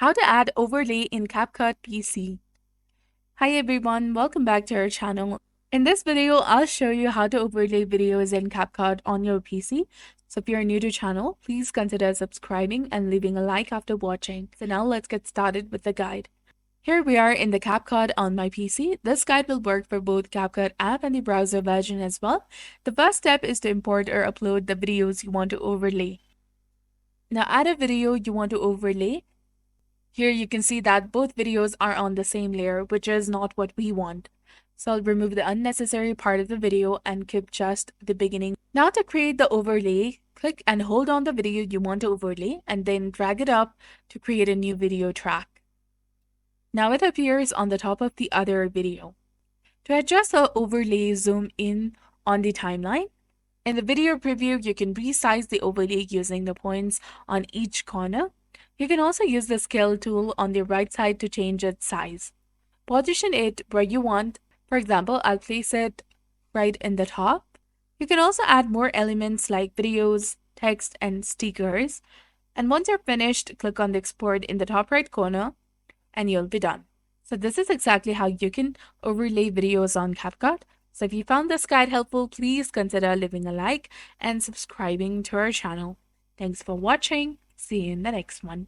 How to add overlay in CapCut PC. Hi everyone, welcome back to our channel. In this video, I'll show you how to overlay videos in CapCut on your PC. So if you're new to the channel, please consider subscribing and leaving a like after watching. So now let's get started with the guide. Here we are in the CapCut on my PC. This guide will work for both CapCut app and the browser version as well. The first step is to import or upload the videos you want to overlay. Now add a video you want to overlay. Here you can see that both videos are on the same layer, which is not what we want. So I'll remove the unnecessary part of the video and keep just the beginning. Now to create the overlay, click and hold on the video you want to overlay and then drag it up to create a new video track. Now it appears on the top of the other video. To adjust the overlay, zoom in on the timeline. In the video preview, you can resize the overlay using the points on each corner. You can also use the scale tool on the right side to change its size. Position it where you want. For example, I'll place it right in the top. You can also add more elements like videos, text, and stickers. And once you're finished, click on the export in the top right corner and you'll be done. So this is exactly how you can overlay videos on CapCut. So if you found this guide helpful, please consider leaving a like and subscribing to our channel. Thanks for watching. See you in the next one.